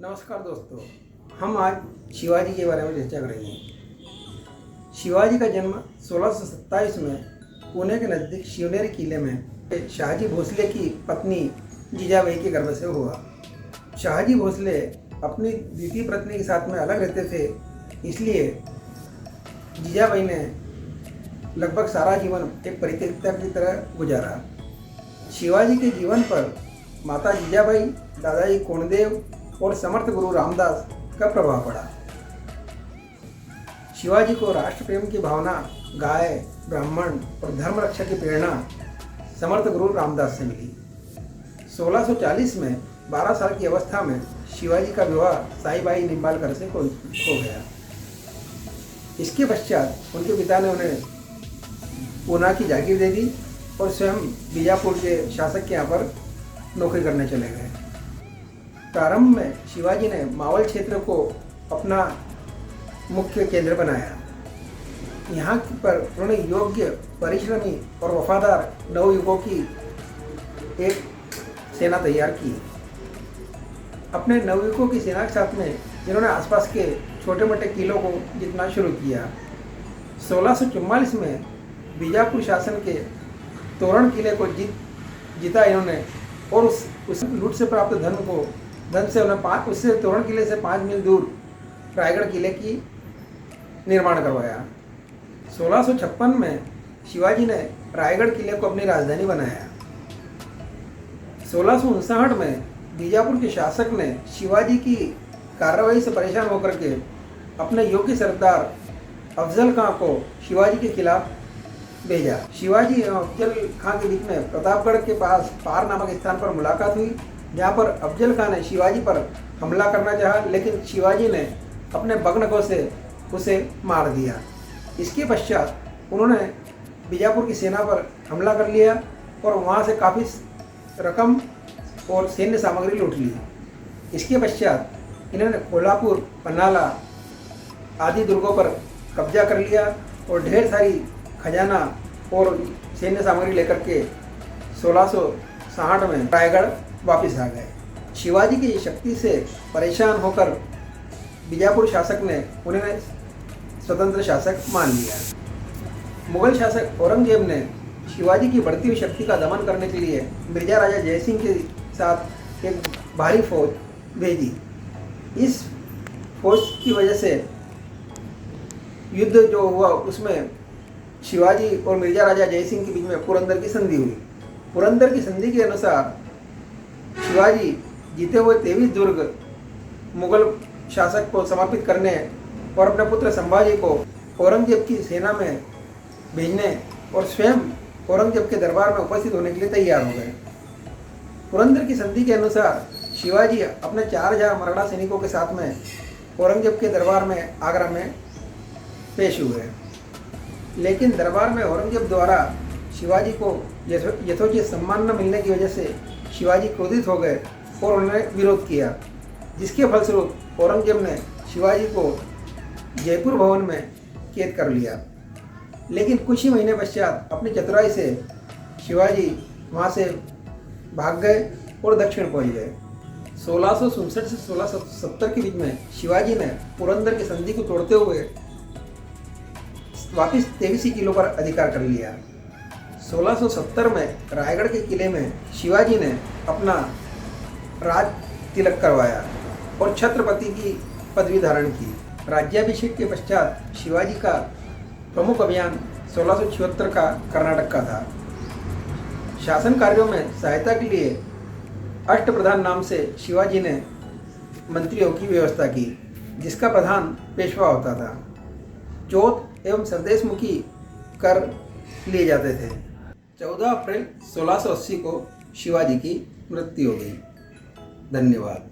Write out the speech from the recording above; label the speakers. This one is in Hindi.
Speaker 1: नमस्कार दोस्तों, हम आज शिवाजी के बारे में चर्चा करेंगे। शिवाजी का जन्म 1627 में पुणे के नज़दीक शिवनेरी किले में शाहजी भोसले की पत्नी जीजाबाई के गर्भ से हुआ। शाहजी भोसले अपनी द्वितीय पत्नी के साथ में अलग रहते थे, इसलिए जीजाबाई ने लगभग सारा जीवन एक परित्यक्ता की तरह गुजारा। शिवाजी के जीवन पर माता जीजाबाई, दादाजी कोंडदेव और समर्थ गुरु रामदास का प्रभाव पड़ा। शिवाजी को राष्ट्र प्रेम की भावना, गाय, ब्राह्मण और धर्म रक्षा की प्रेरणा समर्थ गुरु रामदास से मिली। 1640 में 12 साल की अवस्था में शिवाजी का विवाह साईबाई निंबालकर से हो गया। इसके पश्चात उनके पिता ने उन्हें पूना की जागीर दे दी और स्वयं बीजापुर के शासक के यहाँ पर नौकरी करने चले गए। प्रारंभ में शिवाजी ने मावल क्षेत्र को अपना मुख्य केंद्र बनाया। यहाँ पर उन्होंने योग्य, परिश्रमी और वफादार नवयुवकों की एक सेना तैयार की। अपने नवयुवकों की सेना के साथ में जिन्होंने आसपास के छोटे मोटे किलों को जीतना शुरू किया। 1644 में बीजापुर शासन के तोरण किले को जीता इन्होंने और उस लूट से प्राप्त धन से उन्हें उससे तोरण किले से 5 मील दूर रायगढ़ किले की निर्माण करवाया। 1656 में शिवाजी ने रायगढ़ किले को अपनी राजधानी बनाया। 1659 में बीजापुर के शासक ने शिवाजी की कार्रवाई से परेशान होकर के अपने योग्य सरदार अफजल खां को शिवाजी के खिलाफ भेजा। शिवाजी एवं अफजल खां के बीच में प्रतापगढ़ के पास पार नामक स्थान पर मुलाकात हुई, जहाँ पर अफजल खां ने शिवाजी पर हमला करना चाहा, लेकिन शिवाजी ने अपने बगनगों से उसे मार दिया। इसके पश्चात उन्होंने बीजापुर की सेना पर हमला कर लिया और वहाँ से काफ़ी रकम और सैन्य सामग्री लूट ली। इसके पश्चात इन्होंने कोल्हापुर, पन्नाला आदि दुर्गों पर कब्जा कर लिया और ढेर सारी खजाना और सैन्य सामग्री लेकर के 1660 में रायगढ़ वापस आ गए। शिवाजी की शक्ति से परेशान होकर बीजापुर शासक ने उन्हें स्वतंत्र शासक मान लिया। मुगल शासक औरंगजेब ने शिवाजी की बढ़ती हुई शक्ति का दमन करने के लिए मिर्जा राजा जयसिंह के साथ एक भारी फौज भेजी। इस फौज की वजह से युद्ध जो हुआ उसमें शिवाजी और मिर्जा राजा जयसिंह के बीच में पुरंदर की संधि हुई। पुरंदर की संधि के अनुसार शिवाजी जीते हुए 23 दुर्ग मुगल शासक को समर्पित करने और अपने पुत्र संभाजी को औरंगजेब की सेना में भेजने और स्वयं औरंगजेब के दरबार में उपस्थित होने के लिए तैयार हो गए। पुरंदर की संधि के अनुसार शिवाजी अपने 4000 मराठा सैनिकों के साथ में औरंगजेब के दरबार में आगरा में पेश हुए, लेकिन दरबार में औरंगजेब द्वारा शिवाजी को यथोचित सम्मान न मिलने की वजह से शिवाजी क्रोधित हो गए और उन्होंने विरोध किया, जिसके फलस्वरूप औरंगजेब ने शिवाजी को जयपुर भवन में कैद कर लिया। लेकिन कुछ ही महीने पश्चात अपनी चतुराई से शिवाजी वहाँ से भाग गए और दक्षिण पहुँच गए। 1667 से 1670 के बीच में शिवाजी ने पुरंदर की संधि को तोड़ते हुए वापिस 23 किलों पर अधिकार कर लिया। 1670 में रायगढ़ के किले में शिवाजी ने अपना राज तिलक करवाया और छत्रपति की पदवी धारण की। राज्याभिषेक के पश्चात शिवाजी का प्रमुख अभियान 1676 का कर्नाटक का था। शासन कार्यों में सहायता के लिए अष्टप्रधान नाम से शिवाजी ने मंत्रियों की व्यवस्था की, जिसका प्रधान पेशवा होता था। चौथ एवं सरदेशमुखी कर लिए जाते थे। 14 अप्रैल 1680 को शिवाजी की मृत्यु हो गई। धन्यवाद।